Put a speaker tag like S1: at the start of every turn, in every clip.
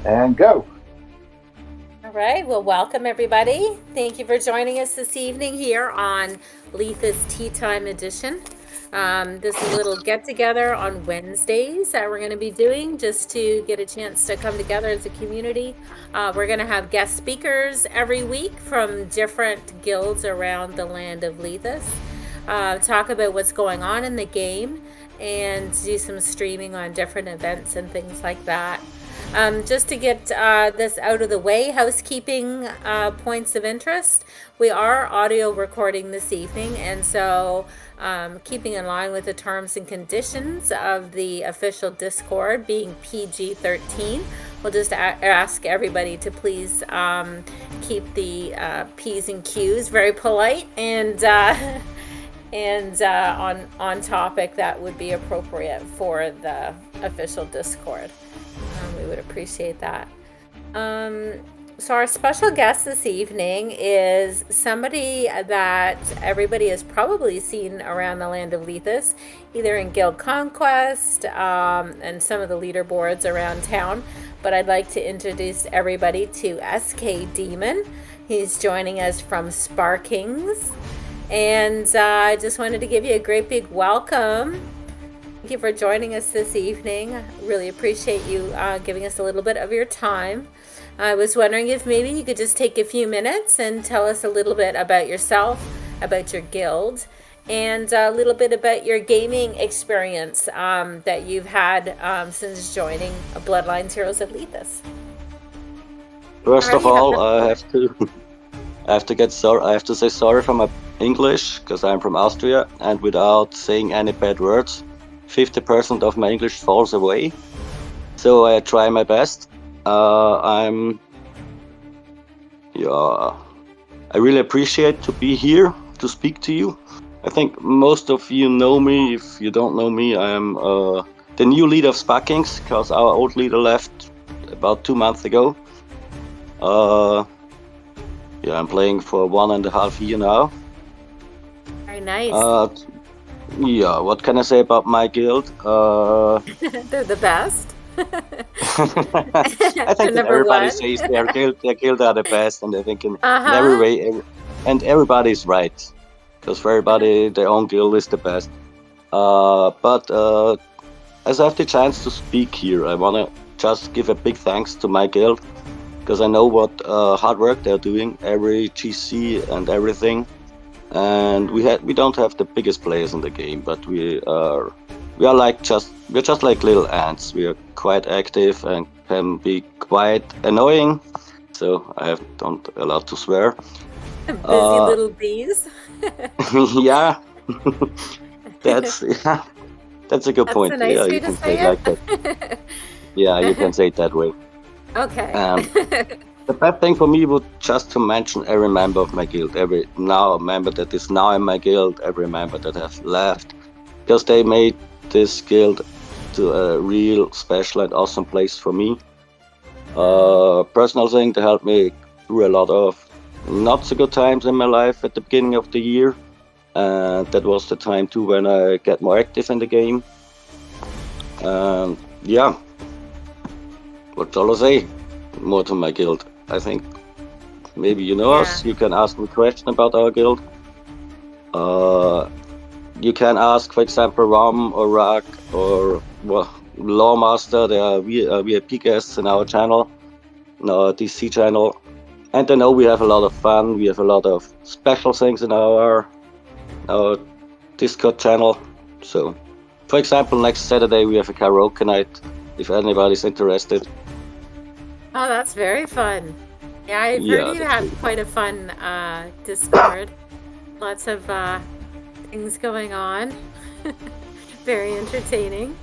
S1: And go.
S2: All right. Well, welcome everybody. Thank you for joining us this evening here on Lithas Tea Time edition. This is a little get together on Wednesdays that we're going to be doing just to get a chance to come together as a community. We're going to have guest speakers every week from different guilds around the land of Lithas. Talk about what's going on in the game and do some streaming on different events and things like that. Just to get this out of the way, housekeeping points of interest. We are audio recording this evening, and so keeping in line with the terms and conditions of the official Discord being PG-13, we'll just ask everybody to please keep the P's and Q's very polite and on topic that would be appropriate for the official Discord. We would appreciate that. So our special guest this evening is somebody that everybody has probably seen around the land of Lethis, either in Guild Conquest and some of the leaderboards around town. But I'd like to introduce everybody to SK Demon. He's joining us from Spar Kings. And I just wanted to give you a great big welcome. Thank you for joining us this evening. Really appreciate you giving us a little bit of your time. I was wondering if maybe you could just take a few minutes and tell us a little bit about yourself, about your guild, and a little bit about your gaming experience that you've had since joining Bloodlines Heroes of Lethis.
S3: First of all, I have to say sorry for my English because I'm from Austria, and without saying any bad words, 50% of my English falls away. So I try my best. I really appreciate to be here to speak to you. I think most of you know me. If you don't know me, I am the new leader of Spar Kings because our old leader left about 2 months ago. I'm playing for 1.5 years now.
S2: Very nice.
S3: What can I say about my guild?
S2: They're the best.
S3: I think that everybody says their guild are the best, and I think in every way, and everybody's right, because for everybody, their own guild is the best. But as I have the chance to speak here, I want to just give a big thanks to my guild, because I know what hard work they're doing, every GC and everything. And we don't have the biggest players in the game, but we're just like little ants. We are quite active and can be quite annoying. So I don't allow to swear.
S2: Busy little bees.
S3: Yeah, that's a good point.
S2: Nice
S3: yeah, you can say it like that. Yeah, you can say it that way.
S2: Okay.
S3: The best thing for me would just to mention every member of my guild, every member that is now in my guild, every member that has left, because they made this guild to a real special and awesome place for me. Personal thing to help me through a lot of not so good times in my life at the beginning of the year, and that was the time too when I get more active in the game. What shall I say more to my guild? I think maybe you know us. You can ask me a question about our guild. You can ask, for example, Rom or Rock or Lawmaster. They are VIP guests in our channel, in our DC channel. And I know we have a lot of fun. We have a lot of special things in our Discord channel. So, for example, next Saturday we have a karaoke night, if anybody's interested.
S2: Oh, that's very fun. Yeah, I've heard you have quite a fun Discord. Lots of things going on. Very entertaining.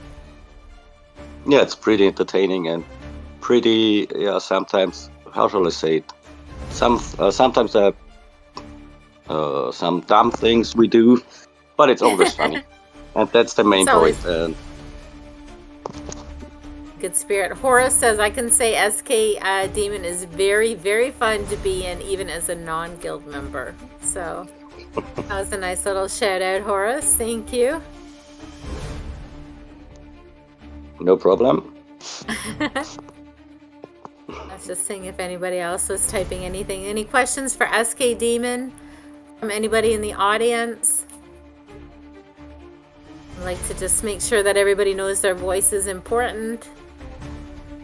S3: Yeah, it's pretty entertaining and pretty, sometimes, how shall I say it? Sometimes there are some dumb things we do, but it's always funny. And that's the main point. And
S2: good spirit. Horace says, I can say SK Demon is very, very fun to be in, even as a non-guild member. So that was a nice little shout out, Horace. Thank you.
S3: No problem.
S2: was just seeing if anybody else was typing anything. Any questions for SK Demon from anybody in the audience? I like to just make sure that everybody knows their voice is important.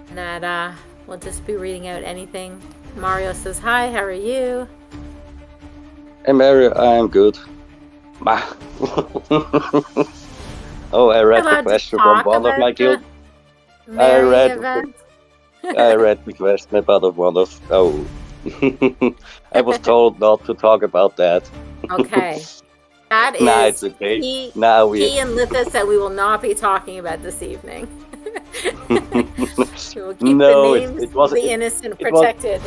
S2: And that we'll just be reading out anything. Mario says, hi, how are you?
S3: Hey Mario, I am good. Oh, I read the question from one of my guild. I read the question about one of. Oh, I was told not to talk about that.
S2: Okay, that is.
S3: Nah, it's okay.
S2: He and Lithas that we will not be talking about this evening. We will keep the names of the innocent protected.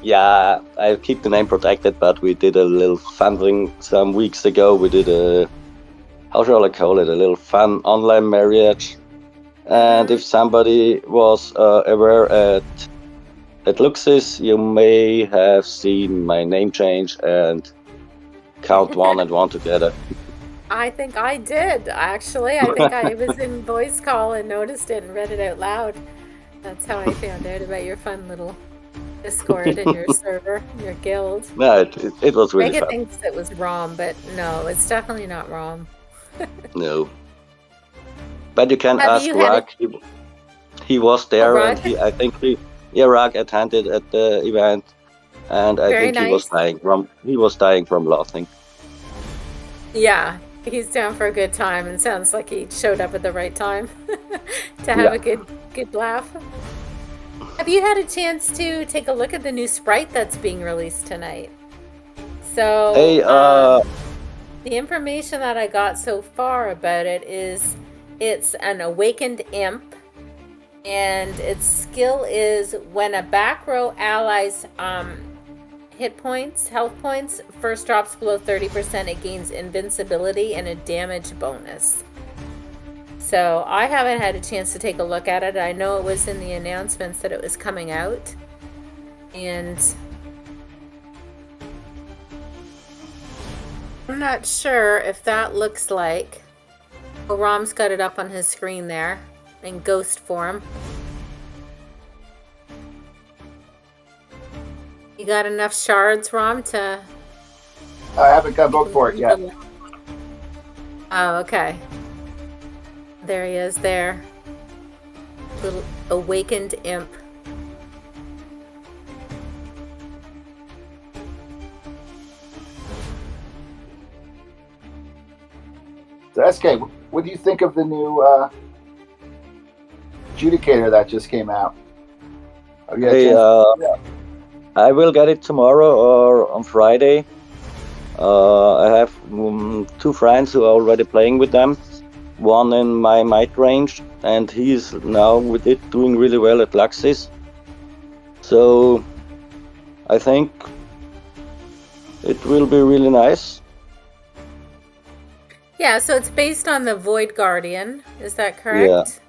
S3: Yeah, I keep the name protected, but we did a little fun thing some weeks ago. We did a, how shall I call it, a little fun online marriage. And if somebody was aware at Luxus, you may have seen my name change and count 1 and 1 together.
S2: I think I did, actually. I think I was in voice call and noticed it and read it out loud. That's how I found out about your fun little Discord and your server, your guild.
S3: No, it was really
S2: Mega
S3: fun.
S2: thinks it was ROM, but no, it's definitely not ROM.
S3: No. But you can ask Rag. He was there, and Rag attended at the event, and I think he was dying from laughing.
S2: Yeah, he's down for a good time, and sounds like he showed up at the right time to have a good laugh. Have you had a chance to take a look at the new Sprite that's being released tonight? So, the information that I got so far about it is it's an awakened imp, and its skill is when a back row ally's health points first drops below 30%, it gains invincibility and a damage bonus. So I haven't had a chance to take a look at it. I know it was in the announcements that it was coming out. And I'm not sure if that looks like... Well, Rom's got it up on his screen there in ghost form. You got enough shards, Rom, to...
S1: I haven't got booked for it yet.
S2: Oh, okay. There he is there. Little awakened imp.
S1: So SK, what do you think of the new Adjudicator that just came out?
S3: I will get it tomorrow or on Friday. I have 2 friends who are already playing with them. One in my might range, and he's now with it doing really well at Luxus. So I think it will be really nice.
S2: Yeah, so it's based on the Void Guardian, is that correct?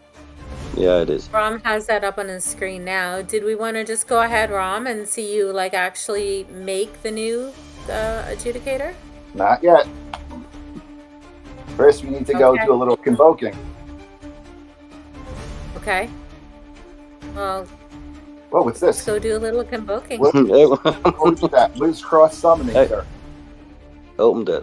S3: Yeah, it is.
S2: Rom has that up on his screen now. Did we want to just go ahead, Rom, and see you like actually make the new Adjudicator?
S1: Not yet. First, we need to go do a little convoking.
S2: Okay. Well.
S1: Whoa, what's this?
S2: Let's go do a little convoking.
S1: What was that? Loose cross summoning, sir.
S3: Opened it.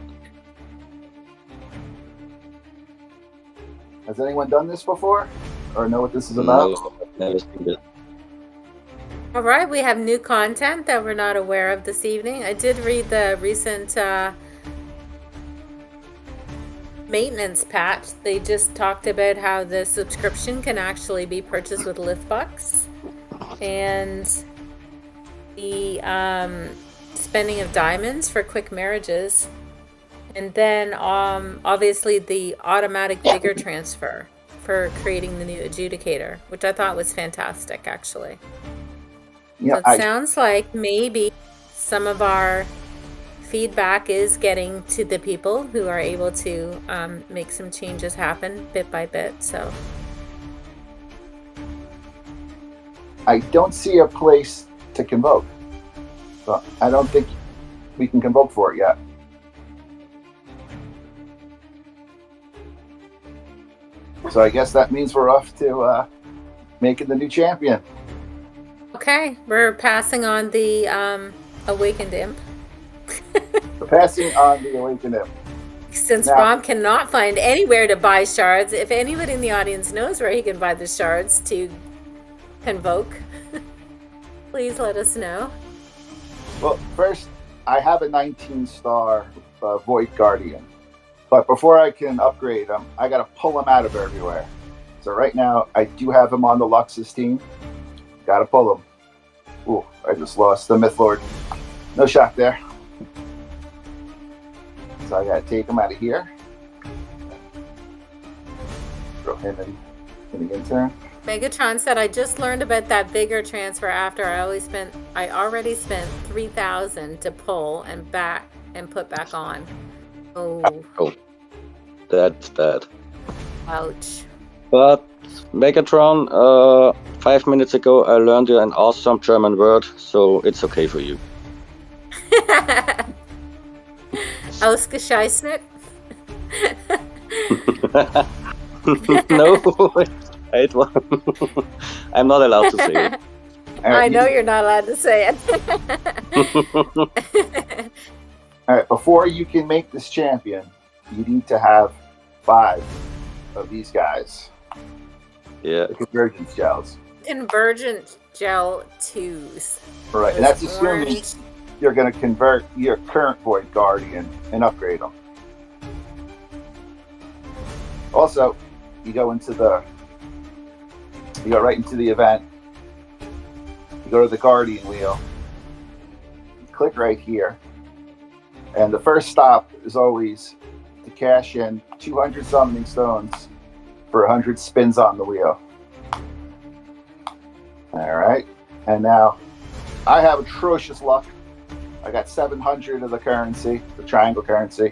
S1: Has anyone done this before? Or know what this is about?
S3: No, I've never seen it.
S2: All right, we have new content that we're not aware of this evening. I did read the recent maintenance patch. They just talked about how the subscription can actually be purchased with Lithbucks, and the spending of diamonds for quick marriages, and then obviously the automatic vigor transfer for creating the new Adjudicator, which I thought was fantastic, actually.
S1: Yeah,
S2: so it sounds like maybe some of our feedback is getting to the people who are able to make some changes happen bit by bit. So
S1: I don't see a place to convoke. So I don't think we can convoke for it yet. So I guess that means we're off to making the new champion.
S2: Okay, we're passing on the Awakened Imp.
S1: We're passing on the Awakened Imp.
S2: Since Rom cannot find anywhere to buy shards, if anybody in the audience knows where he can buy the shards to convoke, please let us know.
S1: Well, first, I have a 19-star Void Guardian. But before I can upgrade him, I got to pull him out of everywhere. So right now, I do have him on the Lux's team. Got to pull him. Ooh, I just lost the Myth Lord. No shot there. So I got to take him out of here. Throw him in the intern.
S2: Megatron said, I just learned about that bigger transfer after I already spent 3,000 to pull and put back on. Oh.
S3: That's bad.
S2: Ouch.
S3: But Megatron, 5 minutes ago I learned you an awesome German word, so it's okay for you.
S2: Ausgescheißnet?
S3: No, I'm not allowed to say it.
S2: I know you're not allowed to say it.
S1: All right, before you can make this champion, you need to have 5 of these guys.
S3: Yeah.
S1: The convergence gels.
S2: Convergent gel 2s.
S1: Right, and that's assuming you're going to convert your current Void Guardian and upgrade them. Also, you go right into the event. You go to the Guardian wheel. You click right here. And the first stop is always to cash in 200 summoning stones for 100 spins on the wheel. All right. And now I have atrocious luck. I got 700 of the currency, the triangle currency.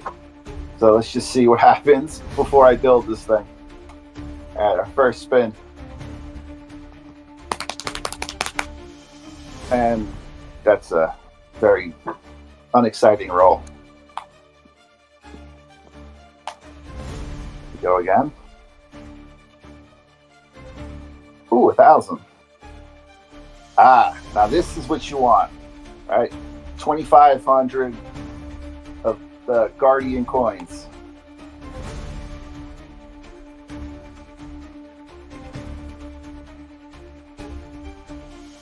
S1: So let's just see what happens before I build this thing. All right, our first spin. And that's a very unexciting roll. Go again. Ooh, 1,000. Now this is what you want, right? 2,500 of the Guardian coins.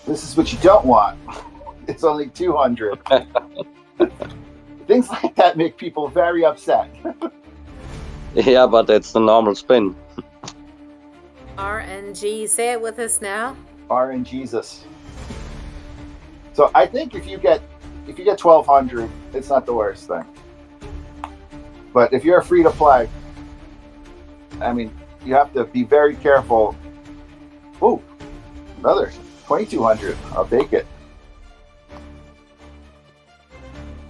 S1: This is what you don't want. It's only 200. Things like that make people very upset.
S3: Yeah, but it's the normal spin.
S2: RNG, say it with us now.
S1: RNGesus. So I think if you get 1,200, it's not the worst thing. But if you're free to play, I mean, you have to be very careful. Ooh, another 2,200. I'll take it.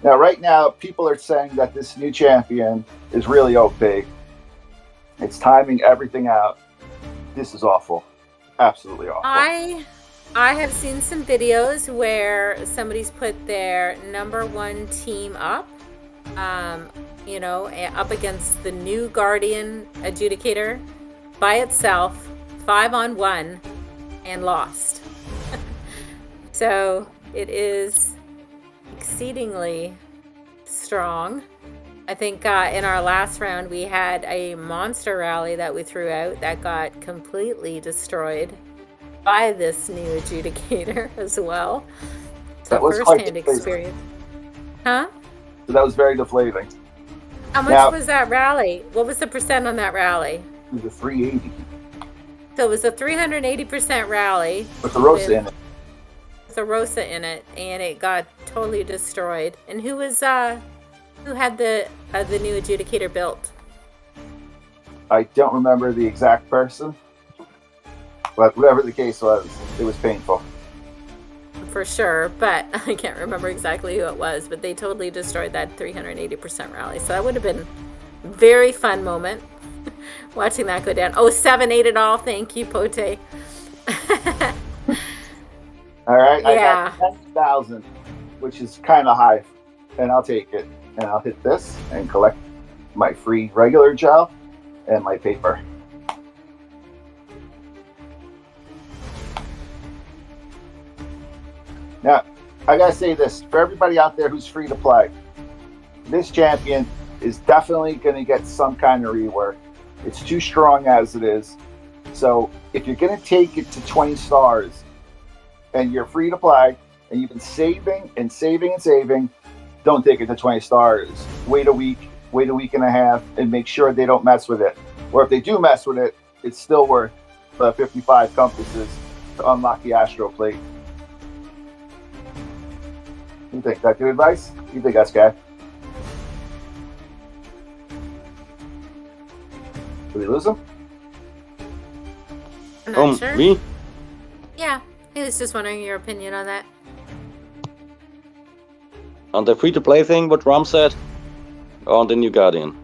S1: Now, right now, people are saying that this new champion is really OP. It's timing everything out. This is awful. Absolutely awful.
S2: I have seen some videos where somebody's put their #1 team up, up against the new Guardian Adjudicator by itself, 5-on-1, and lost. So it is exceedingly strong. I think in our last round we had a monster rally that we threw out that got completely destroyed by this new Adjudicator as well. So
S1: that was
S2: first-hand experience. Huh?
S1: So that was very deflating.
S2: How much was that rally? What was the percent on that rally?
S1: It was a 380.
S2: So it was a 380% rally.
S1: With the Rosa in it.
S2: With the Rosa in it, and it got totally destroyed. And who had the new Adjudicator built?
S1: I don't remember the exact person, but whatever the case was, it was painful.
S2: For sure, but I can't remember exactly who it was, but they totally destroyed that 380% rally. So that would have been a very fun moment watching that go down. Oh, 7-8 it all. Thank you, Pote.
S1: All right,
S2: yeah.
S1: I got 10,000, which is kind of high, and I'll take it. And I'll hit this and collect my free regular gel and my paper. Now, I gotta say this for everybody out there who's free to play. This champion is definitely going to get some kind of rework. It's too strong as it is. So if you're going to take it to 20 stars and you're free to play and you've been saving and saving and saving, don't take it to 20 stars. Wait a week and a half, and make sure they don't mess with it. Or if they do mess with it, it's still worth 55 compasses to unlock the Astro Plate. You think that good advice? You think that's good? Did we lose him?
S2: I'm not sure.
S3: Me?
S2: Yeah, I was just wondering your opinion on that.
S3: On the free-to-play thing, what Rom said? Or on the new Guardian?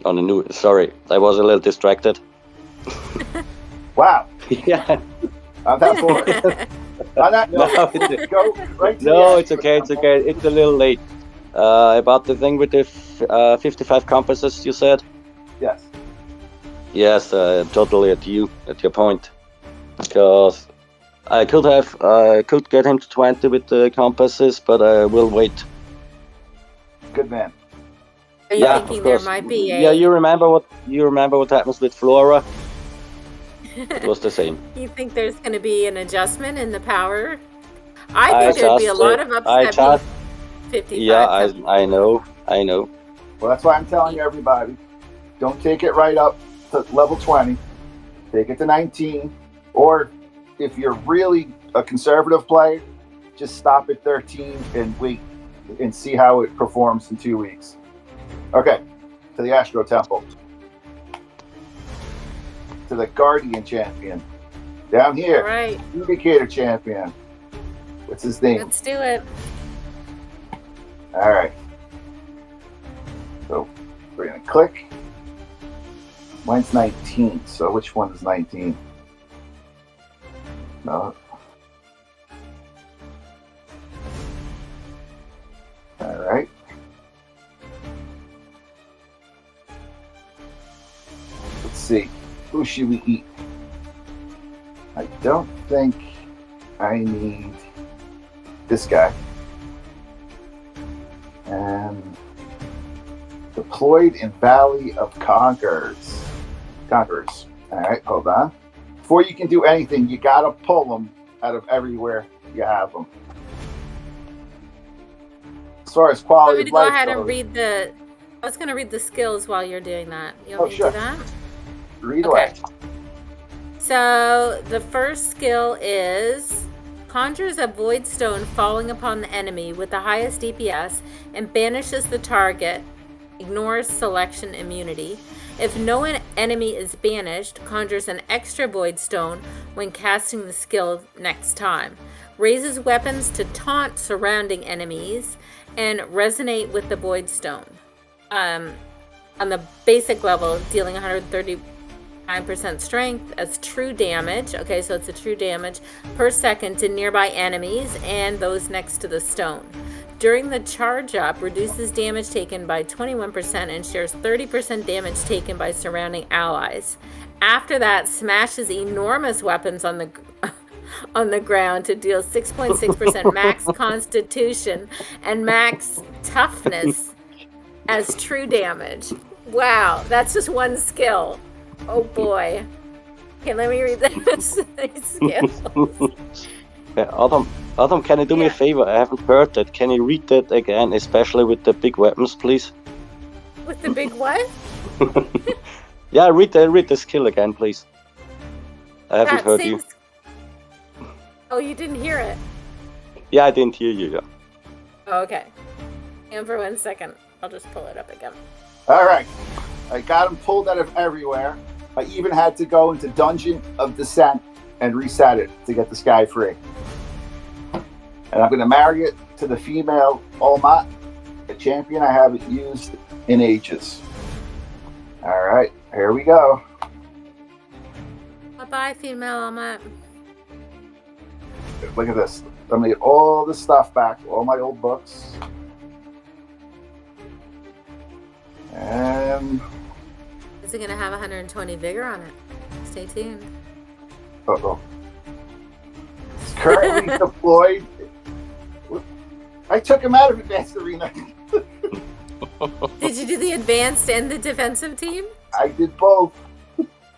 S3: On the new... Sorry, I was a little distracted.
S1: Wow.
S3: Yeah.
S1: I'm that bored. On that note, go right to
S3: no, it's okay, it's okay. It's a little late. About the thing with the 55 compasses, you said?
S1: Yes.
S3: Yes, totally at your point. Because I could get him to 20 with the compasses, but I will wait.
S1: Good man.
S2: Are you thinking there might be a...
S3: Yeah, you remember what happens with Flora? It was the same.
S2: You think there's going to be an adjustment in the power? I think there'd be a lot of upset. 55.
S3: Yeah, I know.
S1: Well, that's why I'm telling you, everybody, don't take it right up to level 20. Take it to 19. Or if you're really a conservative player, just stop at 13 and wait and see how it performs in 2 weeks. Okay, to the Astro Temple. To the Guardian champion. Down here,
S2: right.
S1: Adjudicator champion. What's his name?
S2: Let's do it.
S1: All right. So we're going to click. Mine's 19, so which one is 19? No. All right. Let's see. Who should we eat? I don't think I need this guy. And deployed in Valley of Conquerors. All right, hold on. Before you can do anything, you gotta pull them out of everywhere you have them. As far as quality of life,
S2: go ahead and read the. I was gonna read the skills while you're doing that. You want me to do that?
S1: Read away.
S2: So the first skill is conjures a void stone falling upon the enemy with the highest DPS and banishes the target. Ignores selection immunity. If no enemy is banished, conjures an extra void stone when casting the skill next time. Raises weapons to taunt surrounding enemies and resonate with the void stone. On the basic level, dealing 139% strength as true damage. Okay, so it's a true damage per second to nearby enemies and those next to the stone. During the charge up, reduces damage taken by 21% and shares 30% damage taken by surrounding allies. After that, smashes enormous weapons on the ground to deal 6.6% max constitution and max toughness as true damage. Wow, that's just one skill. Oh boy. Okay, let me read these skills.
S3: Autumn, can you do me a favor? I haven't heard that. Can you read that again, especially with the big weapons, please?
S2: With the big what?
S3: Yeah, read the skill again, please. I haven't heard you.
S2: Oh, you didn't hear it?
S3: Yeah, I didn't hear you. Yeah.
S2: Oh, okay. Hang on for 1 second. I'll just pull it up again.
S1: All right. I got him pulled out of everywhere. I even had to go into Dungeon of Descent and reset it to get this guy free. And I'm going to marry it to the female Olmat, a champion I haven't used in ages. All right, here we go.
S2: Bye-bye, female Olmat.
S1: Look at this. I'm going to get all the stuff back, all my old books. And...
S2: Is it going to have 120 vigor on it? Stay tuned.
S1: Uh-oh. Currently deployed. I took him out of Advanced Arena.
S2: Did you do the advanced and the defensive team?
S1: I did both.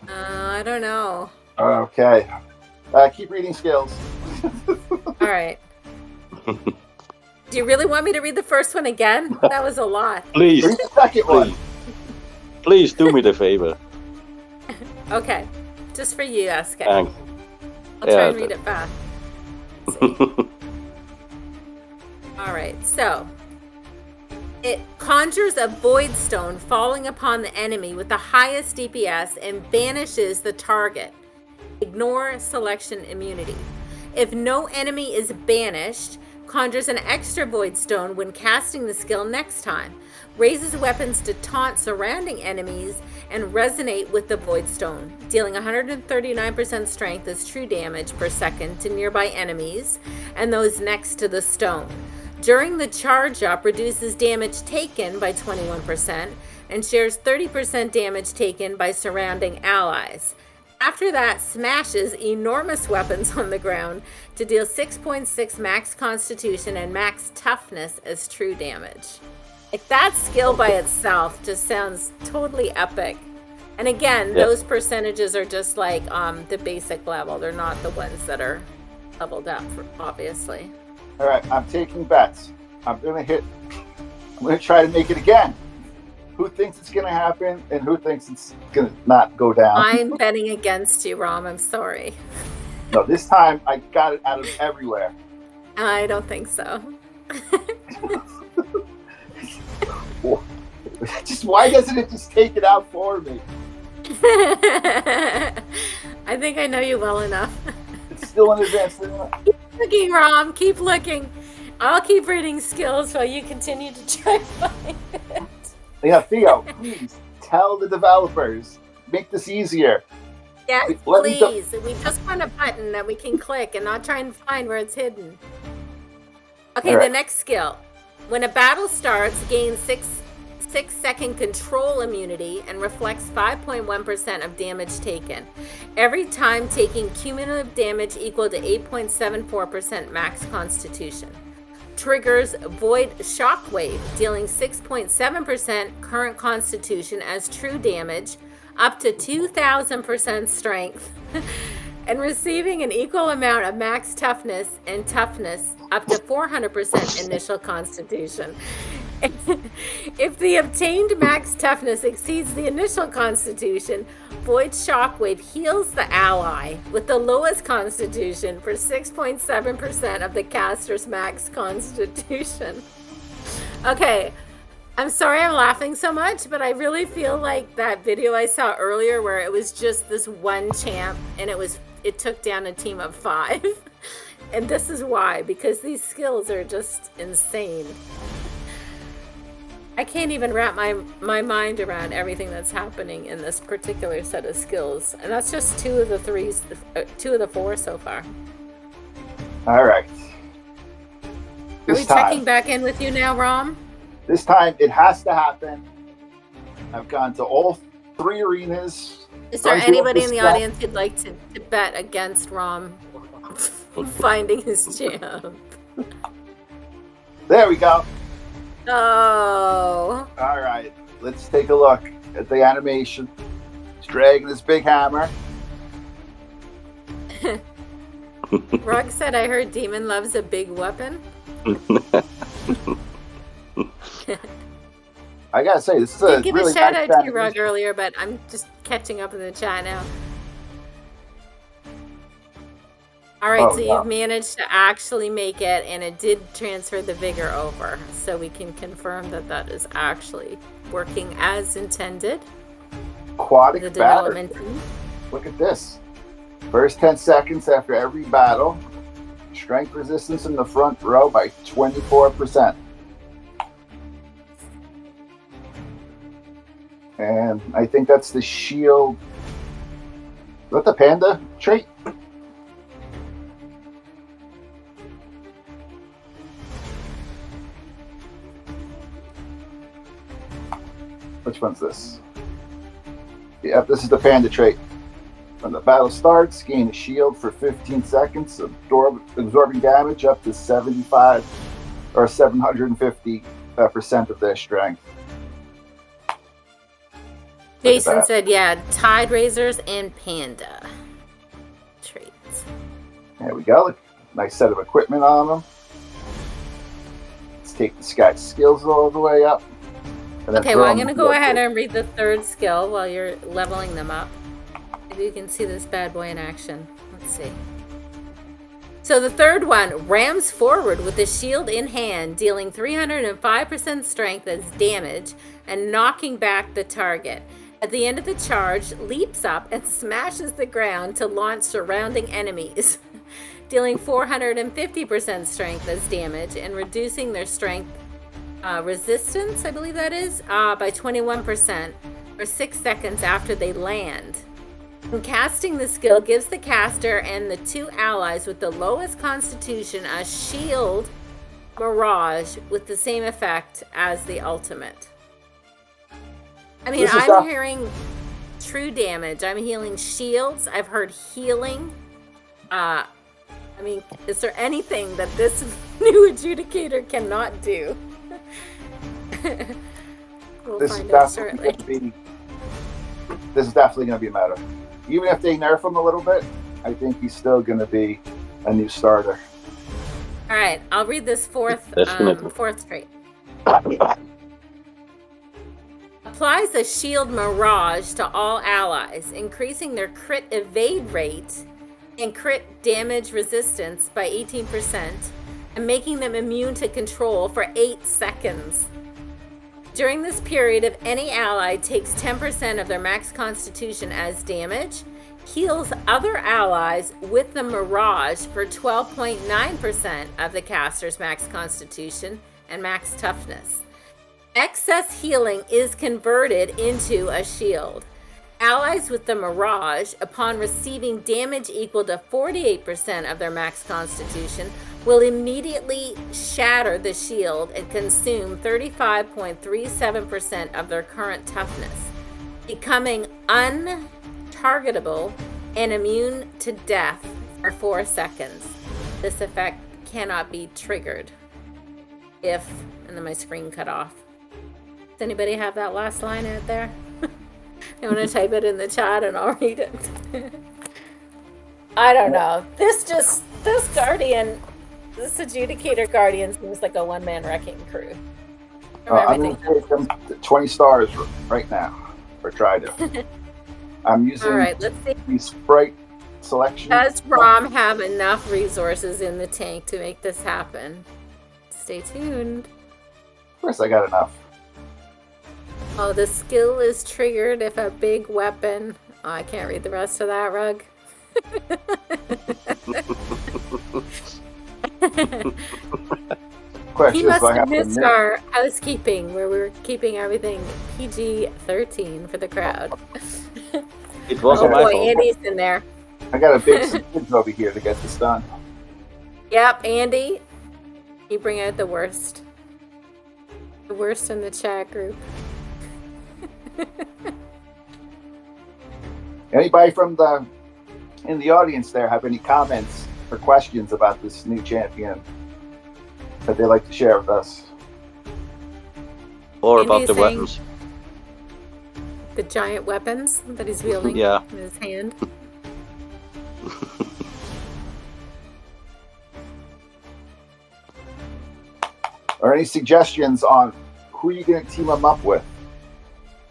S2: I don't know.
S1: Okay. Keep reading skills.
S2: All right. Do you really want me to read the first one again? That was a lot.
S3: Please.
S1: Read the second one.
S3: Please do me the favor.
S2: Okay. Just for you, SK.
S3: Thanks.
S2: I'll try and read it fast. All right. So, it conjures a void stone falling upon the enemy with the highest DPS and banishes the target. Ignore selection immunity. If no enemy is banished, conjures an extra void stone when casting the skill next time. Raises weapons to taunt surrounding enemies and resonate with the void stone, dealing 139% strength as true damage per second to nearby enemies and those next to the stone. During the charge up, reduces damage taken by 21% and shares 30% damage taken by surrounding allies. After that, smashes enormous weapons on the ground to deal 6.6 max constitution and max toughness as true damage. Like, that skill by itself just sounds totally epic. And again, those percentages are just like the basic level. They're not the ones that are leveled up, obviously.
S1: All right, I'm taking bets. I'm going to try to make it again. Who thinks it's going to happen and who thinks it's going to not go down?
S2: I'm betting against you, Rom. I'm sorry.
S1: No, this time I got it out of everywhere.
S2: I don't think so.
S1: Just why doesn't it just take it out for me?
S2: I think I know you well enough.
S1: It's still an advanced thing.
S2: Keep looking, Rom. Keep looking. I'll keep reading skills while you continue to try to find it.
S1: Yeah, Theo, please tell the developers, make this easier.
S2: Yes, please. We just want a button that we can click and not try and find where it's hidden. Okay, the next skill. When a battle starts, gain 6-second control immunity and reflects 5.1% of damage taken. Every time taking cumulative damage equal to 8.74% max constitution. Triggers Void Shockwave, dealing 6.7% current constitution as true damage, up to 2,000% strength, and receiving an equal amount of max toughness and toughness, up to 400% initial constitution. If the obtained max toughness exceeds the initial constitution, Void Shockwave heals the ally with the lowest constitution for 6.7% of the caster's max constitution. Okay, I'm sorry I'm laughing so much, but I really feel like that video I saw earlier where it was just this one champ and it took down a team of 5. And this is why, because these skills are just insane. I can't even wrap my mind around everything that's happening in this particular set of skills. And that's just 2 of the 4 so far.
S1: All right.
S2: Are we checking back in with you now, Rom?
S1: This time it has to happen. I've gone to all 3 arenas.
S2: Is there anybody in the audience who'd like to bet against Rom finding his champ?
S1: There we go.
S2: Oh.
S1: All right. Let's take a look at the animation. He's dragging this big hammer.
S2: Rug said, I heard Demon loves a big weapon.
S1: I gotta say, this is a
S2: give
S1: really
S2: a shout
S1: nice
S2: out to you, Rug, earlier, but I'm just catching up in the chat now. All right, so you've managed to actually make it, and it did transfer the vigor over, so we can confirm that that is actually working as intended.
S1: Aquatic
S2: the development team.
S1: Look at this. First 10 seconds after every battle, strength resistance in the front row by 24%. And I think that's the shield. Is that the panda trait? Which one's this? Yep, this is the panda trait. When the battle starts, gain a shield for 15 seconds, absorbing damage up to 75 or 750% of their strength.
S2: Jason said, yeah, Tide Razors and Panda traits.
S1: There we go. Nice set of equipment on them. Let's take this guy's skills all the way up.
S2: Okay, well, I'm going to go ahead and read the third skill while you're leveling them up. Maybe you can see this bad boy in action. Let's see. So the third one rams forward with a shield in hand, dealing 305% strength as damage and knocking back the target. At the end of the charge, leaps up and smashes the ground to launch surrounding enemies, dealing 450% strength as damage and reducing their strength resistance, I believe that is, by 21% for 6 seconds after they land. And casting the skill gives the caster and the 2 allies with the lowest constitution a shield mirage with the same effect as the ultimate. I mean, I'm hearing true damage. I'm healing shields. I've heard healing. I mean, is there anything that this new Adjudicator cannot do? We'll find out shortly.
S1: This is definitely going to be a meta. Even if they nerf him a little bit, I think he's still going to be a new starter.
S2: All right, I'll read this fourth trait. Applies a shield mirage to all allies, increasing their crit evade rate and crit damage resistance by 18% and making them immune to control for 8 seconds. During this period, if any ally takes 10% of their max constitution as damage, heals other allies with the mirage for 12.9% of the caster's max constitution and max toughness. Excess healing is converted into a shield. Allies with the mirage, upon receiving damage equal to 48% of their max constitution, will immediately shatter the shield and consume 35.37% of their current toughness, becoming untargetable and immune to death for 4 seconds. This effect cannot be triggered if, and then my screen cut off. Does anybody have that last line out there? You want to type it in the chat and I'll read it. I don't know. This Adjudicator Guardian seems like a one-man wrecking crew.
S1: I'm going to take them to 20 stars right now, or try to. I'm using
S2: let's see.
S1: the Sprite selection.
S2: Does Rom have enough resources in the tank to make this happen? Stay tuned.
S1: Of course I got enough.
S2: Oh, the skill is triggered if a big weapon... Oh, I can't read the rest of that, Rug. He must have missed our housekeeping, where we were keeping everything PG-13 for the crowd.
S3: It was my fault.
S2: Andy's in there.
S1: I got a big kids over here to get this done.
S2: Yep, Andy. You bring out the worst. The worst in the chat group.
S1: Anybody from in the audience there have any comments or questions about this new champion that they'd like to share with us?
S3: Or about the weapons.
S2: The giant weapons that he's wielding in his hand.
S1: Or any suggestions on who you're going to team him up with?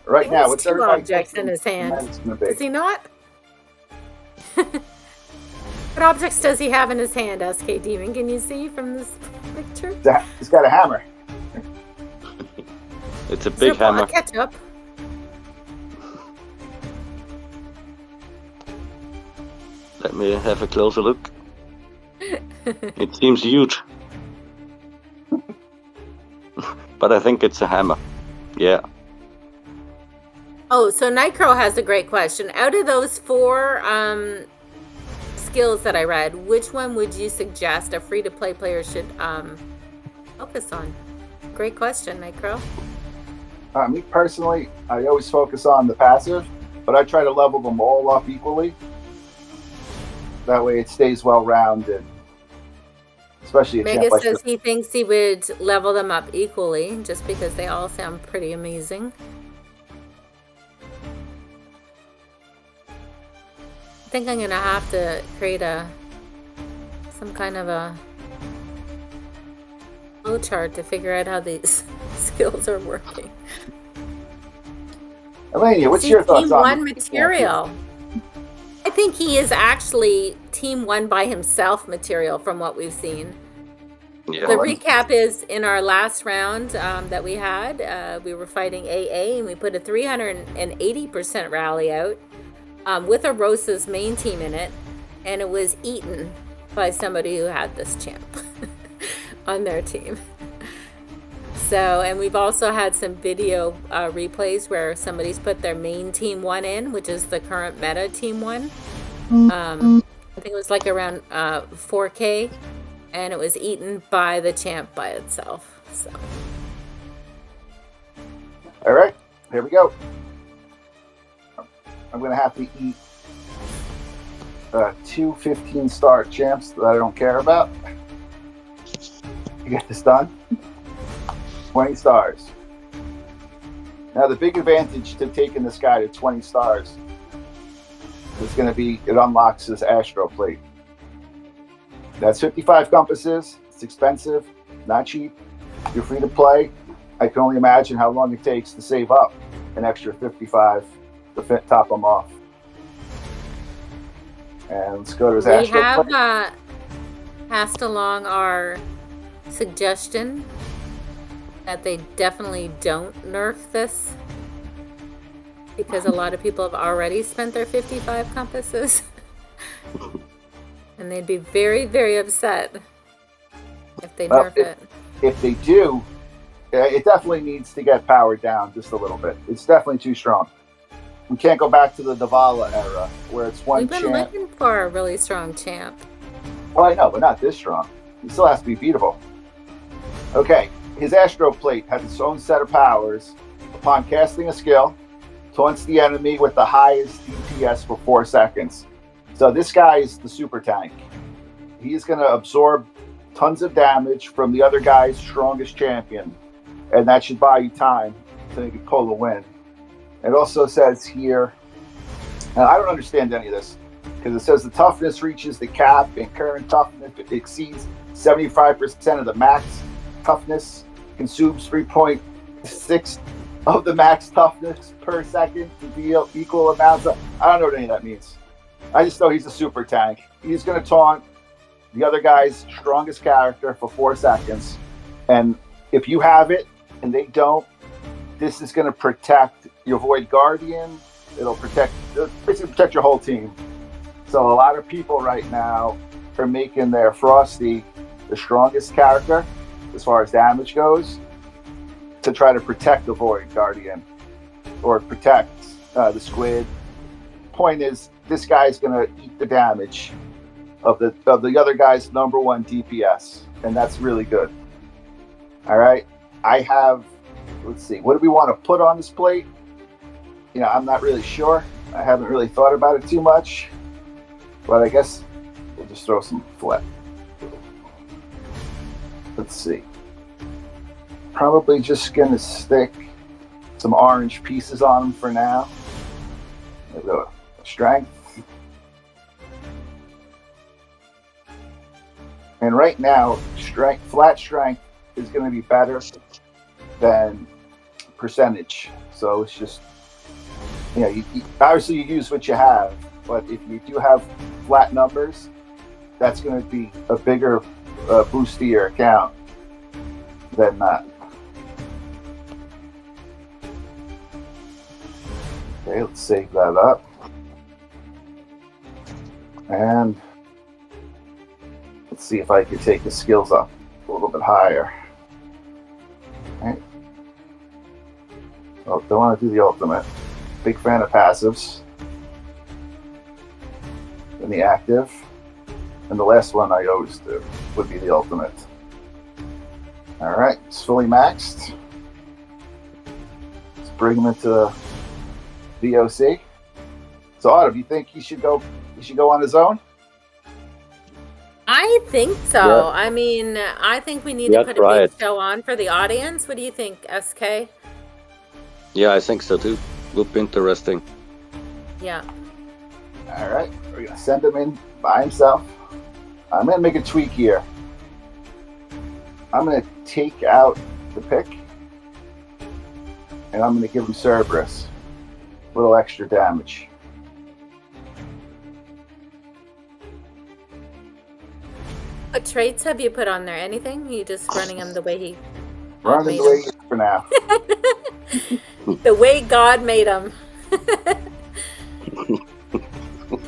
S1: Right now, what's everybody
S2: objects in his hand? Does he not? What objects does he have in his hand, SK Demon? Can you see from this picture?
S1: He's got a hammer.
S3: It's a big hammer.
S2: Ketchup.
S3: Let me have a closer look. It seems huge. But I think it's a hammer. Yeah.
S2: Oh, so Nightcrow has a great question. Out of those 4 skills that I read, which one would you suggest a free-to-play player should focus on? Great question, Nightcrow.
S1: Me personally, I always focus on the passive, but I try to level them all up equally. That way it stays well-rounded. Especially a champ
S2: Mega
S1: like
S2: says
S1: this.
S2: he thinks he would level them up equally, just because they all sound pretty amazing. I think I'm gonna have to create some kind of a flowchart to figure out how these skills are working.
S1: Elenia, what's your thoughts
S2: Team
S1: on
S2: 1 material? I think he is actually Team 1 by himself material from what we've seen.
S3: Yeah.
S2: The recap is in our last round that we had, we were fighting AA and we put a 380% rally out with a Rosa's main team in it, and it was eaten by somebody who had this champ on their team. So, and we've also had some video replays where somebody's put their main Team 1 in, which is the current meta Team 1. I think it was like around 4K, and it was eaten by the champ by itself. So.
S1: All right, here we go. I'm going to have to eat 2 15-star champs that I don't care about to get this done. 20 stars. Now, the big advantage to taking this guy to 20 stars is going to be it unlocks his Astro Plate. That's 55 compasses. It's expensive, not cheap. You're free to play. I can only imagine how long it takes to save up an extra 55 to top him off. And let's go to his Astro Plate.
S2: We have passed along our suggestion that they definitely don't nerf this, because a lot of people have already spent their 55 compasses. And they'd be very, very upset if they nerf it.
S1: If they do, it definitely needs to get powered down just a little bit. It's definitely too strong. We can't go back to the Davala era where it's one champ.
S2: We've been looking for a really strong champ.
S1: Well, I know, but not this strong. He still has to be beatable. Okay, his Astro Plate has its own set of powers. Upon casting a skill, taunts the enemy with the highest DPS for 4 seconds. So this guy is the super tank. He's going to absorb tons of damage from the other guy's strongest champion. And that should buy you time so you can pull the win. It also says here, and I don't understand any of this, because it says the toughness reaches the cap and current toughness exceeds 75% of the max toughness, consumes 3.6 of the max toughness per second to deal equal amounts of... I don't know what any of that means. I just know he's a super tank. He's going to taunt the other guy's strongest character for 4 seconds. And if you have it and they don't, this is going to protect your Void Guardian. It'll basically protect your whole team. So a lot of people right now are making their Frosty the strongest character as far as damage goes to try to protect the Void Guardian or protect the Squid. Point is, this guy's going to eat the damage of the other guy's #1 DPS, and that's really good. All right, I have. Let's see. What do we want to put on this plate? You know, I'm not really sure. I haven't really thought about it too much, but I guess we'll just throw some flat. Let's see. Probably just gonna stick some orange pieces on them for now. There we go. Strength. And right now, flat strength is going to be better than percentage. So it's just, you know, obviously you use what you have, but if you do have flat numbers, that's going to be a bigger boost to your account than that. Okay, let's save that up. And let's see if I can take the skills up a little bit higher. Okay. Oh, don't want to do the ultimate. Big fan of passives. Then the active. And the last one I always do would be the ultimate. Alright, it's fully maxed. Let's bring him into VOC. So Autumn, you think he should go on his own?
S2: I think so.
S3: Yeah.
S2: I mean, I think we need
S3: Yeah,
S2: to put a
S3: try
S2: big
S3: it.
S2: show on for the audience. What do you think, SK?
S3: Yeah, I think so too. Would be interesting.
S2: Yeah.
S1: All right, we're gonna send him in by himself. I'm gonna make a tweak here. I'm gonna take out the pick, and I'm gonna give him Cerberus. A little extra damage.
S2: What traits have you put on there? Anything? You just running him the way he
S1: Running the
S2: made
S1: way
S2: him?
S1: he is for now.
S2: The way God made him.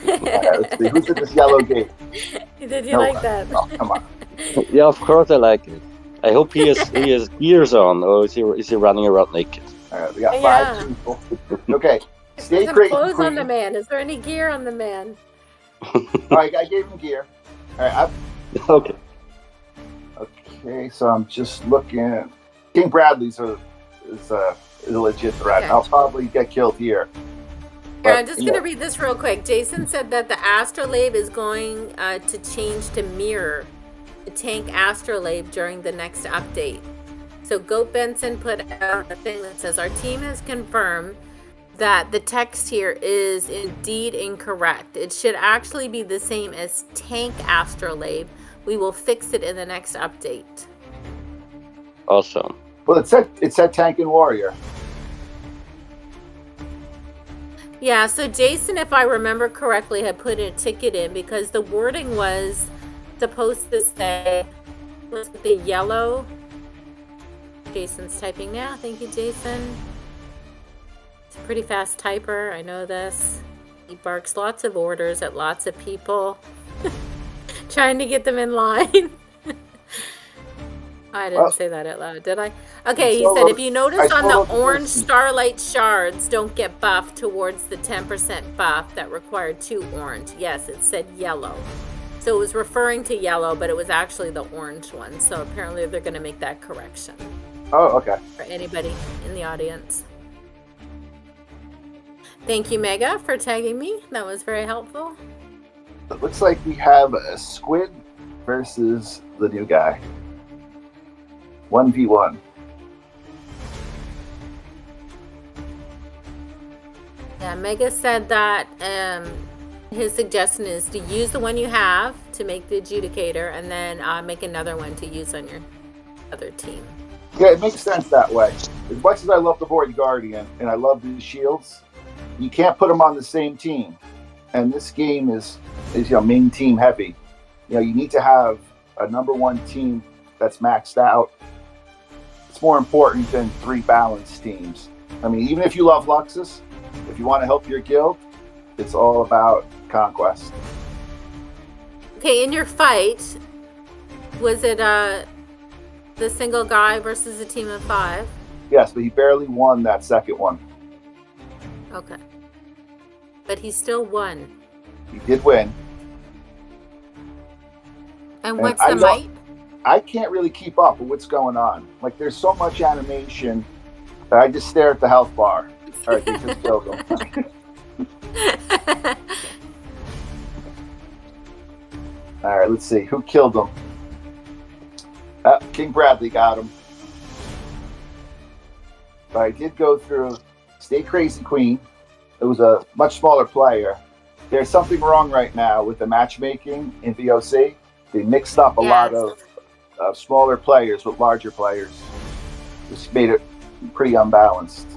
S1: Let's see, who's at this yellow gate?
S2: Did you
S1: No
S2: like
S1: one.
S2: that?
S1: Oh, come on.
S3: Yeah, of course I like it. I hope he has gears on, or is he running around naked?
S1: All right, we got
S2: Yeah.
S1: 5 people. Okay, stay
S2: There's some
S1: crazy,
S2: clothes on the
S1: queen.
S2: man. Is there any gear on the man?
S1: All right, I gave him gear. All right,
S3: Okay.
S1: okay, so I'm just looking. King Bradley's is a legit threat.
S2: Okay.
S1: I'll probably get killed here.
S2: Here,
S1: But,
S2: I'm just going to read this real quick. Jason said that the Astrolabe is going to change to mirror the tank Astrolabe during the next update. So Goat Benson put out a thing that says, our team has confirmed that the text here is indeed incorrect. It should actually be the same as tank Astrolabe. We will fix it in the next update.
S3: Awesome.
S1: Well, it said tank and warrior.
S2: Yeah, so Jason, if I remember correctly, had put a ticket in because the wording was supposed to say, was it the yellow? Jason's typing now. Thank you, Jason. He's a pretty fast typer. I know this. He barks lots of orders at lots of people, trying to get them in line. I didn't say that out loud, did I? Okay, he said, if you notice on the orange starlight shards don't get buffed towards the 10% buff that required 2 orange. Yes, it said yellow. So it was referring to yellow, but it was actually the orange one. So apparently they're going to make that correction.
S1: Oh, okay.
S2: For anybody in the audience. Thank you, Mega, for tagging me. That was very helpful.
S1: It looks like we have a squid versus the new guy. 1v1.
S2: Yeah, Mega said that his suggestion is to use the one you have to make the Adjudicator and then make another one to use on your other team.
S1: Yeah, it makes sense that way. As much as I love the Void Guardian and I love the shields, you can't put them on the same team. And this game is main team heavy. You need to have a #1 team that's maxed out. It's more important than 3 balanced teams. I mean, even if you love Luxus, if you want to help your guild, it's all about conquest.
S2: Okay, in your fight, was it the single guy versus a team of 5?
S1: Yes, but he barely won that second one.
S2: Okay. But he still won.
S1: He did win.
S2: And what's the might?
S1: I can't really keep up with what's going on. Like, there's so much animation that I just stare at the health bar. All right, they just killed him. All right, let's see. Who killed him? King Bradley got him. But I did go through Stay Crazy Queen. It was a much smaller player. There's something wrong right now with the matchmaking in VOC. They mixed up a lot of smaller players with larger players. Just made it pretty unbalanced.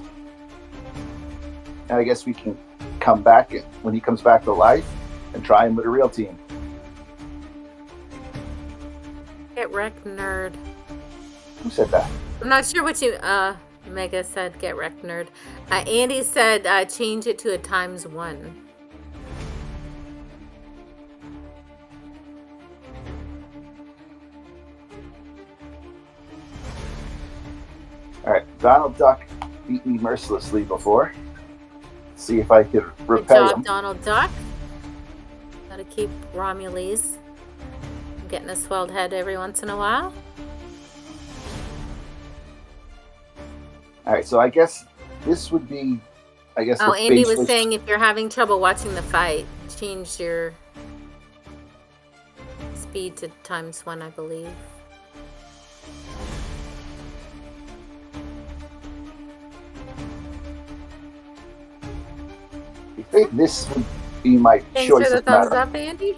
S1: And I guess we can come back when he comes back to life and try him with a real team.
S2: Get wrecked, nerd.
S1: Who said that?
S2: I'm not sure what you, Mega said, get wrecked, nerd. Andy said, change it to a ×1.
S1: All right, Donald Duck beat me mercilessly before. Let's see if I could repay
S2: Good job,
S1: him.
S2: Donald Duck. Gotta keep Romules getting a swelled head every once in a while.
S1: All right, so I guess this would be,
S2: Oh, Andy was saying if you're having trouble watching the fight, change your speed to ×1, I believe.
S1: I think this would be my
S2: Thanks
S1: choice
S2: for the
S1: of
S2: thumbs
S1: meta.
S2: up, Andy.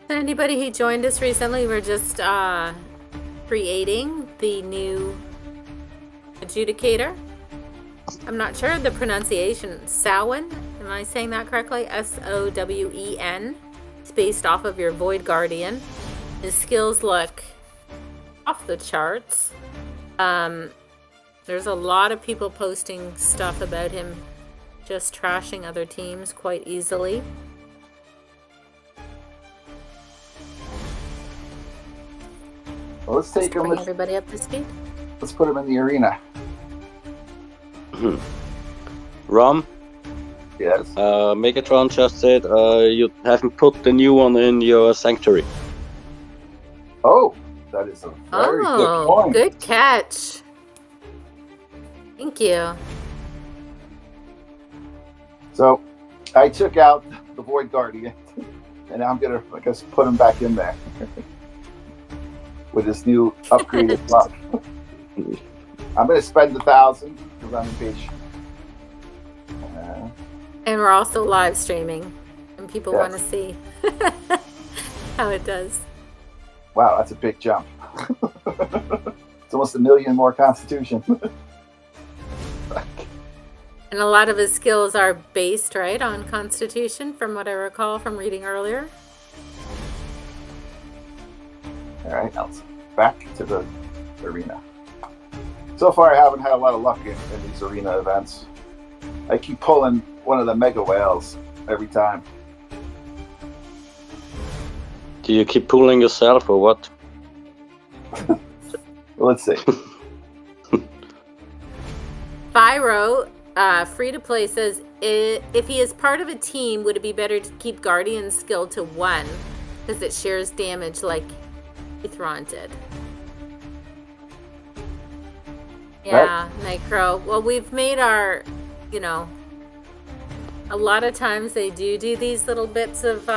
S2: Anybody who joined us recently, we're just creating the new Adjudicator. I'm not sure the pronunciation. Sowen, am I saying that correctly? S-O-W-E-N. It's based off of your Void Guardian. His skills look off the charts. There's a lot of people posting stuff about him just trashing other teams quite easily.
S1: Well, let's take him.
S2: Bring everybody up to speed.
S1: Let's put him in the arena.
S3: Rom?
S1: Yes.
S3: Megatron just said you haven't put the new one in your sanctuary.
S1: Oh, that is a very good point.
S2: Good catch. Thank you.
S1: So, I took out the Void Guardian, and now I'm gonna, I guess, put him back in there with his new upgraded luck. I'm gonna spend 1,000 because I'm impatient.
S2: And we're also live streaming, and people
S1: Yes.
S2: want to see how it does.
S1: Wow, that's a big jump. It's almost 1 million more Constitution.
S2: And a lot of his skills are based, right, on Constitution, from what I recall from reading earlier.
S1: All right, now let's back to the arena. So far, I haven't had a lot of luck in these arena events. I keep pulling one of the mega whales every time.
S3: Do you keep pulling yourself or what?
S1: Well, let's see.
S2: Fyro, free to play, says if he is part of a team, would it be better to keep Guardian's skill to 1 because it shares damage like Ithron did? Yeah, Nightcrow. Well, we've made our, you know, a lot of times they do these little bits of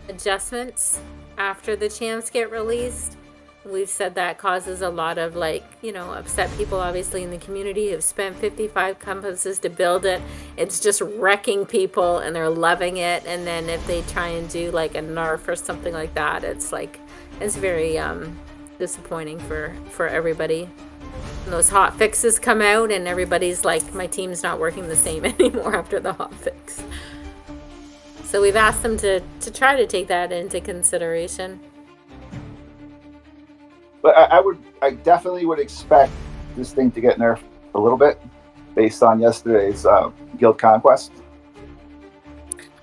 S2: adjustments after the champs get released. We've said that causes a lot of, like, you know, upset people obviously in the community who've spent 55 compasses to build it. It's just wrecking people and they're loving it. And then if they try and do like a nerf or something like that, it's like, it's very disappointing for everybody. And those hot fixes come out and everybody's like, my team's not working the same anymore after the hot fix. So we've asked them to try to take that into consideration.
S1: But I definitely would expect this thing to get nerfed a little bit based on yesterday's Guild Conquest.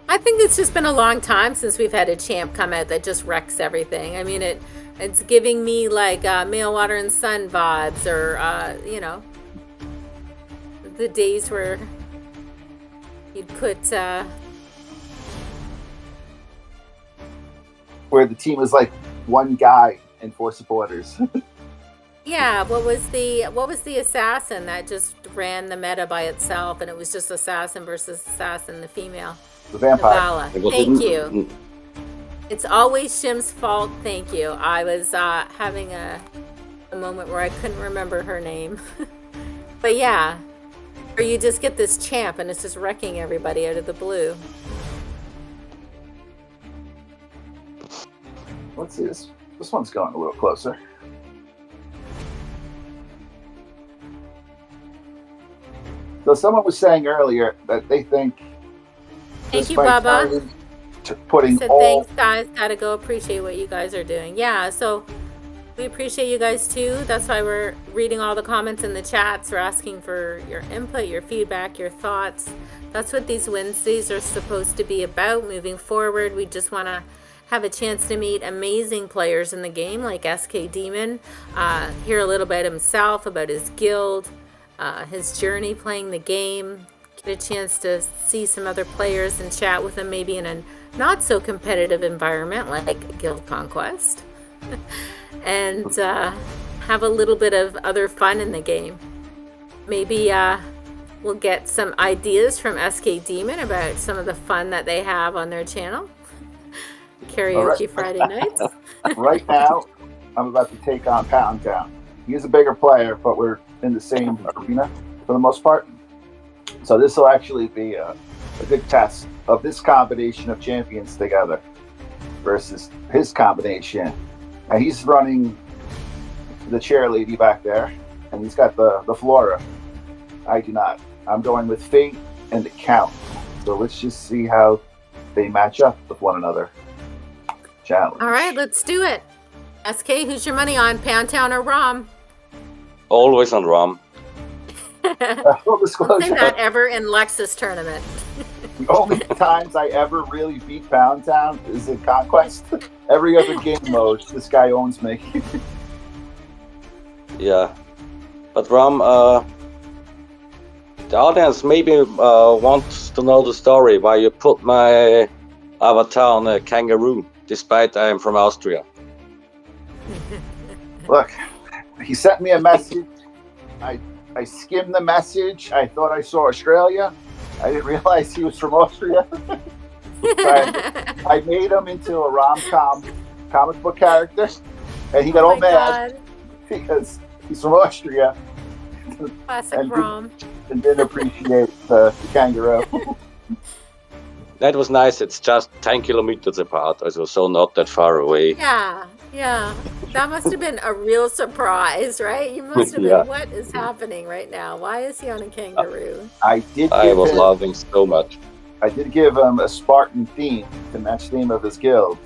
S2: I think it's just been a long time since we've had a champ come out that just wrecks everything. I mean, it's giving me like Mail, Water, and Sun vibes, or you know, the days where you'd put
S1: where the team was like one guy and 4 supporters.
S2: yeah, what was the assassin that just ran the meta by itself, and it was just assassin versus assassin, the female,
S1: The vampire.
S2: Navala. Thank you. It's always Shim's fault. Thank you. I was having a moment where I couldn't remember her name. But yeah, or you just get this champ and it's just wrecking everybody out of the blue.
S1: Let's see this. This one's going a little closer. So someone was saying earlier that they think.
S2: Thank you, Bubba.
S1: Putting
S2: said,
S1: all.
S2: Thanks, guys. Gotta go. Appreciate what you guys are doing. Yeah, so we appreciate you guys too. That's why we're reading all the comments in the chats. We're asking for your input, your feedback, your thoughts. That's what these Wednesdays are supposed to be about. Moving forward, we just want to have a chance to meet amazing players in the game like SK Demon, hear a little bit himself, about his guild, his journey playing the game, get a chance to see some other players and chat with them, maybe in a not so competitive environment like Guild Conquest, and have a little bit of other fun in the game. Maybe we'll get some ideas from SK Demon about some of the fun that they have on their channel. Karaoke Friday nights.
S1: Right now, I'm about to take on Pound Town. He's a bigger player, but we're in the same arena for the most part. So this will actually be a good test of this combination of champions together versus his combination. And he's running the chair lady back there, and he's got the Flora. I do not. I'm going with Fate and the Count. So let's just see how they match up with one another. Challenge.
S2: All right, let's do it. SK, who's your money on, Pound Town or Rom?
S3: Always on Rom.
S1: Full disclosure.
S2: Say that ever in Lexus tournament.
S1: The only times I ever really beat Pound Town is in Conquest. Every other game mode, this guy owns me.
S3: Yeah. But Rom, the audience maybe wants to know the story why you put my avatar on a kangaroo, despite I am from Austria.
S1: Look, he sent me a message. I skimmed the message. I thought I saw Australia. I didn't realize he was from Austria. I made him into a rom-com comic book character, and he got all mad because he's from Austria.
S2: Classic Rom.
S1: And didn't appreciate the kangaroo.
S3: That was nice. It's just 10 kilometers apart, so not that far away.
S2: Yeah. That must have been a real surprise, right? You must have been, what is happening right now? Why is he on a kangaroo?
S1: I
S3: was laughing so much.
S1: I did give him a Spartan theme to match the theme of his guild,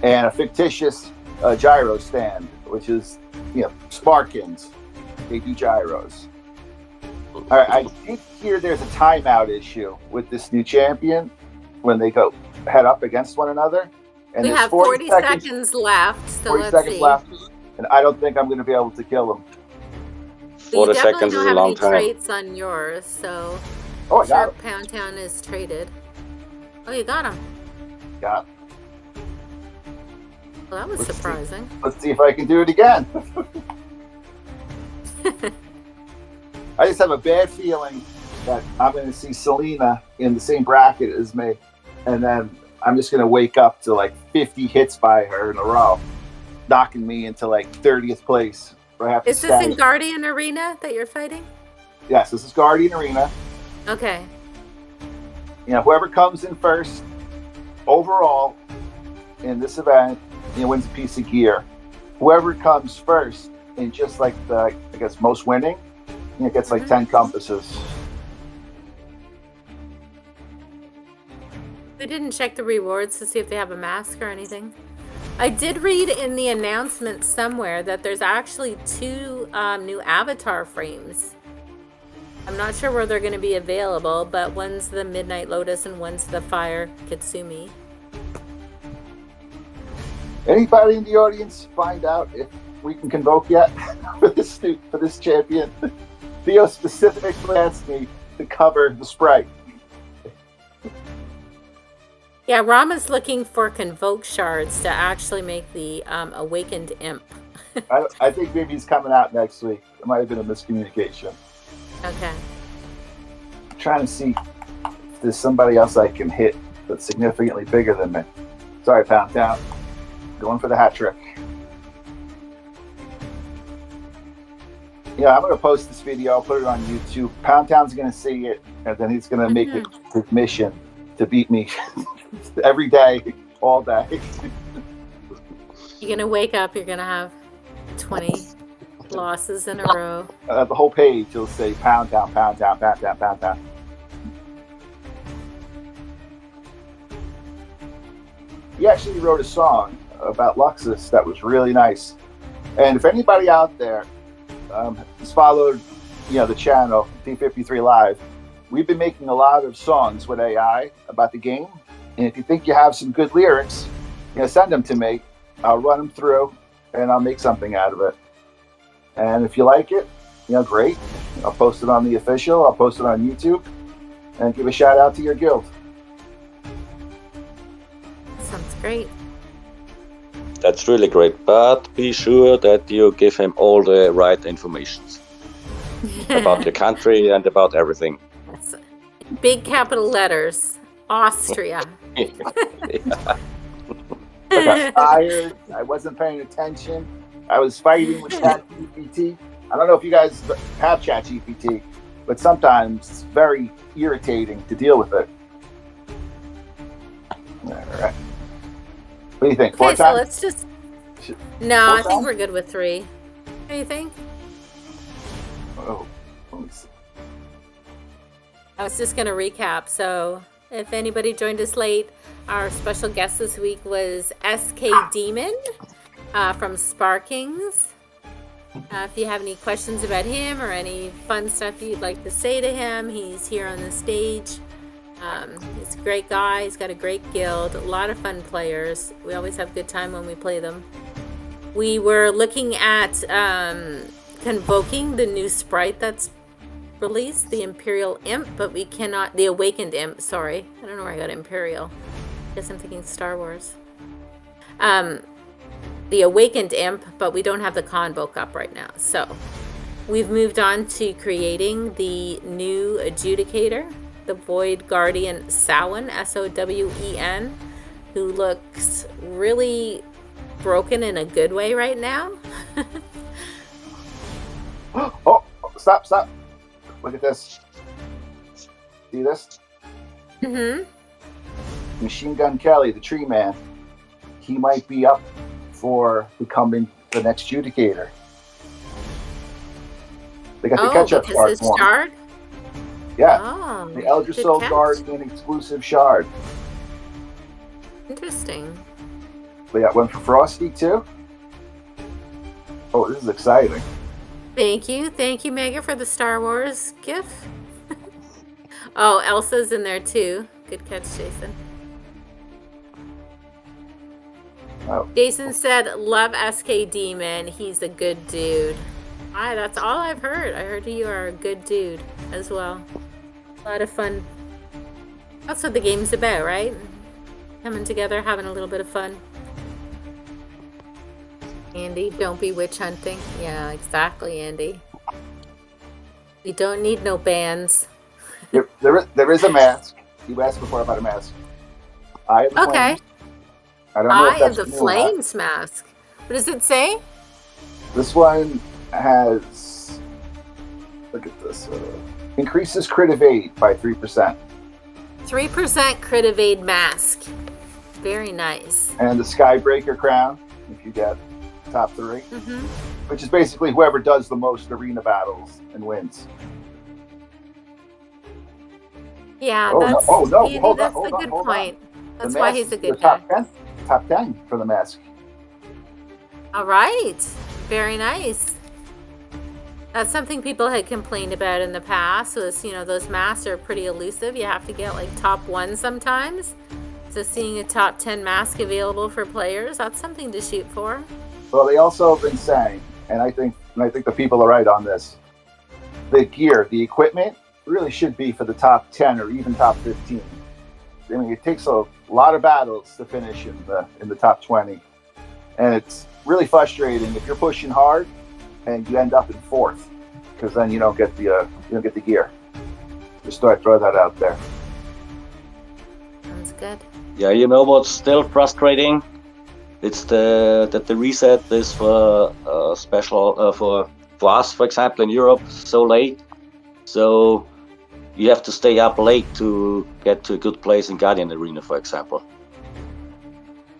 S1: and a fictitious gyro stand, which is, Spar Kings. They do gyros. All right, I did hear there's a timeout issue with this new champion when they go head up against one another. And
S2: we have 40 seconds left, so
S1: 40
S2: let's
S1: seconds
S2: see.
S1: left, and I don't think I'm going to be able to kill him.
S3: 40 seconds is a long time.
S2: You definitely don't have any traits on yours, so
S1: I got him.
S2: Pound Town is traded. Oh, you got him.
S1: Got him.
S2: Well, that was surprising.
S1: Let's see if I can do it again. I just have a bad feeling that I'm going to see Selena in the same bracket as me, and then I'm just going to wake up to like 50 hits by her in a row, knocking me into like 30th place.
S2: Is this in Guardian Arena that you're fighting?
S1: Yes, this is Guardian Arena.
S2: Okay.
S1: Whoever comes in first overall in this event, wins a piece of gear. Whoever comes first in just like the, most winning, gets like 10 compasses.
S2: We didn't check the rewards to see if they have a mask or anything. I did read in the announcement somewhere that there's actually 2 new avatar frames. I'm not sure where they're going to be available, but one's the Midnight Lotus and one's the Fire Kitsumi.
S1: Anybody in the audience find out if we can convoke yet for this champion? Theo specifically asked me to cover the Sprite.
S2: Yeah, Rama's looking for Convoke shards to actually make the Awakened Imp.
S1: I think maybe he's coming out next week. It might have been a miscommunication.
S2: Okay.
S1: I'm trying to see if there's somebody else I can hit that's significantly bigger than me. Sorry, Pound Town. Going for the hat trick. I'm going to post this video. I'll put it on YouTube. Pound Town's going to see it, and then he's going to make it his mission to beat me every day, all day.
S2: You're going to wake up, you're going to have 20 losses in a row.
S1: The whole page will say Pound Town, Pound Town, Pound Town, Pound Town. He actually wrote a song about Luxus that was really nice. And if anybody out there has followed, the channel, T53 Live, we've been making a lot of songs with AI about the game. And if you think you have some good lyrics, send them to me. I'll run them through, and I'll make something out of it. And if you like it, great. I'll post it on the official. I'll post it on YouTube. and give a shout out to your guild.
S2: Sounds great.
S3: That's really great, but be sure that you give him all the right information about your country and about everything.
S2: That's big capital letters. Austria.
S3: Yeah.
S1: I got tired. I wasn't paying attention. I was fighting with ChatGPT. I don't know if you guys have ChatGPT, but sometimes it's very irritating to deal with it. All right. What do you think?
S2: Okay,
S1: 4
S2: so
S1: times?
S2: let's just. No, I think
S1: times?
S2: we're good with 3. What do you think?
S1: Oh, let me see.
S2: I was just going to recap. So, if anybody joined us late, our special guest this week was SK Demon from Spar Kings. If you have any questions about him or any fun stuff you'd like to say to him, he's here on the stage. He's a great guy. He's got a great guild. A lot of fun players. We always have a good time when we play them. We were looking at convoking the new Sprite that's released, the Imperial Imp, but we cannot, the Awakened Imp, sorry. I don't know where I got Imperial. I guess I'm thinking Star Wars. The Awakened Imp, but we don't have the Convoke up right now. So we've moved on to creating the new Adjudicator, the Void Guardian Sowen, S-O-W-E-N, who looks really broken in a good way right now.
S1: Oh, stop. Look at this. See this?
S2: Mm-hmm.
S1: Machine Gun Kelly, the tree man. He might be up for becoming the next Adjudicator. They got the catch-up shard
S2: his
S1: for him.
S2: shard?
S1: Yeah.
S2: Oh,
S1: The Elder
S2: good
S1: Soul
S2: catch.
S1: Guardian exclusive shard.
S2: Interesting.
S1: We got one for Frosty too. Oh, this is exciting.
S2: Thank you, Megan, for the Star Wars gift. Oh, Elsa's in there too. Good catch, Jason.
S1: Oh.
S2: Jason said, "Love SK Demon. He's a good dude." That's all I've heard. I heard you are a good dude as well. A lot of fun. That's what the game's about, right? Coming together, having a little bit of fun. Andy, don't be witch hunting. Yeah, exactly, Andy. We don't need no bans.
S1: There is a mask. You asked before about a mask. Eye of the
S2: Okay.
S1: Flames. I don't know if
S2: Eye
S1: that's
S2: of the
S1: new or not.
S2: Flames mask. What does it say?
S1: This one has, look at this, increases crit evade by 3%.
S2: 3% crit evade mask. Very nice.
S1: And the Skybreaker crown, if you get top 3,
S2: Mm-hmm.
S1: which is basically whoever does the most arena battles and wins.
S2: Yeah,
S1: Oh,
S2: that's,
S1: no. Oh, no.
S2: Andy,
S1: Hold on,
S2: that's
S1: hold
S2: a
S1: on,
S2: good
S1: hold on.
S2: point.
S1: The
S2: That's why
S1: mask
S2: he's a
S1: is
S2: good
S1: the
S2: guy.
S1: top 10 for the mask.
S2: All right. Very nice. That's something people had complained about in the past was, those masks are pretty elusive. You have to get like top 1 sometimes. So seeing a top 10 mask available for players, that's something to shoot for.
S1: Well, they also have been saying, and I think the people are right on this, the gear, the equipment really should be for the top 10 or even top 15. I mean, it takes a lot of battles to finish in the top 20. And it's really frustrating if you're pushing hard and you end up in 4th, because then you don't get the gear. Just throw that out there.
S2: Sounds good.
S3: Yeah, you know what's still frustrating? It's that the reset is for special for us, for example, in Europe, so late. So you have to stay up late to get to a good place in Guardian Arena, for example.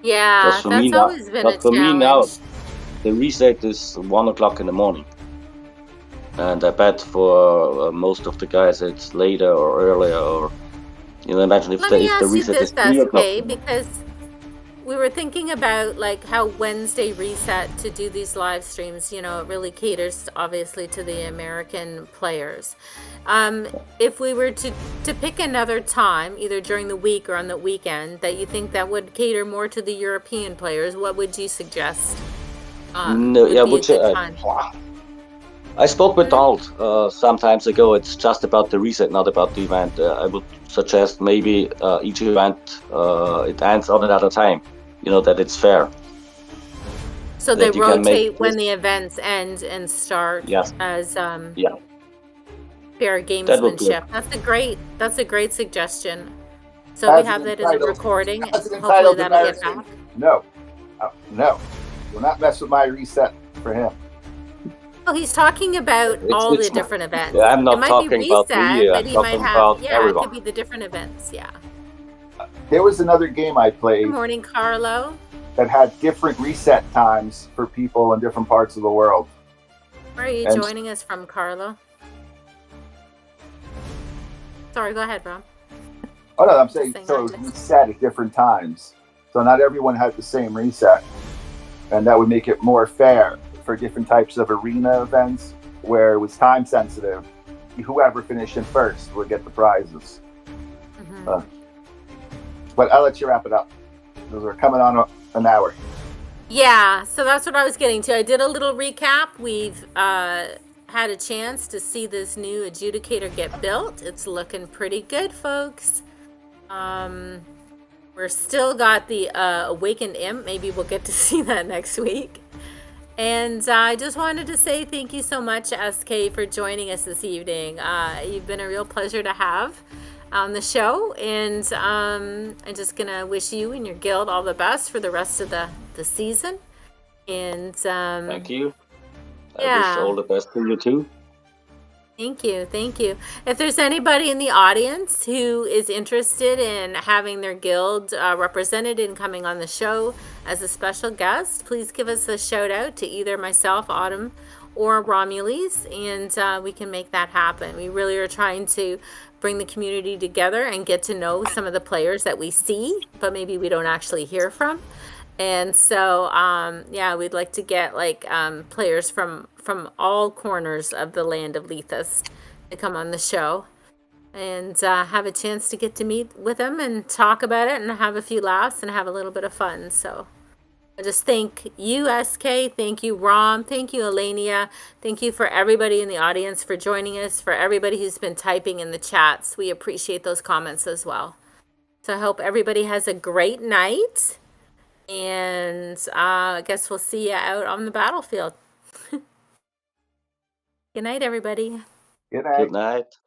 S2: Yeah,
S3: For
S2: that's
S3: me now-
S2: always been a
S3: but for me now,
S2: challenge.
S3: the reset is 1 o'clock in the morning. And I bet for most of the guys it's later or earlier, or imagine if
S2: Let
S3: the
S2: me
S3: if the
S2: ask you
S3: reset
S2: this,
S3: is 3 o'clock.
S2: SK, because we were thinking about like how Wednesday reset to do these live streams, it really caters obviously to the American players. If we were to pick another time, either during the week or on the weekend, that you think that would cater more to the European players, what would you suggest?
S3: No,
S2: would
S3: yeah,
S2: be a
S3: which
S2: good time?
S3: I spoke with Donald some times ago. It's just about the reset, not about the event. I would suggest maybe each event it ends on another time. You know, that it's fair.
S2: So they rotate when the events end and start as fair gamesmanship. That's a great suggestion. So we have that as a recording. Hopefully that'll get back.
S1: No. No. We'll not mess with my reset for him.
S2: Oh, he's talking about all the different events.
S3: Yeah, I'm not talking about
S2: me, but he might have, it could be the different events,
S1: There was another game I played.
S2: Good morning, Carlo.
S1: That had different reset times for people in different parts of the world.
S2: Where are you joining us from, Carlo? Sorry, go ahead, Rob.
S1: Oh, no, I'm saying so it was reset at different times. So not everyone had the same reset. And that would make it more fair for different types of arena events where it was time sensitive. Whoever finished in first would get the prizes. Mm-hmm. But I'll let you wrap it up. Those are coming on an hour.
S2: Yeah, so that's what I was getting to. I did a little recap. We've had a chance to see this new Adjudicator get built. It's looking pretty good, folks. We're still got the Awakened Imp. Maybe we'll get to see that next week. And I just wanted to say thank you so much, SK, for joining us this evening. You've been a real pleasure to have on the show. And I'm just going to wish you and your guild all the best for the rest of the season. And
S3: thank you. I wish all the best to you too.
S2: Thank you. Thank you. If there's anybody in the audience who is interested in having their guild represented and coming on the show as a special guest, please give us a shout out to either myself, Autumn, or Romules, and we can make that happen. We really are trying to bring the community together and get to know some of the players that we see, but maybe we don't actually hear from. And so, we'd like to get players from all corners of the land of Lithas to come on the show and have a chance to get to meet with them and talk about it and have a few laughs and have a little bit of fun. So I just thank you, SK. Thank you, Rom. Thank you, Elenia. Thank you for everybody in the audience for joining us, for everybody who's been typing in the chats. We appreciate those comments as well. So I hope everybody has a great night. And I guess we'll see you out on the battlefield. Good night, everybody.
S1: Good night.
S3: Good night.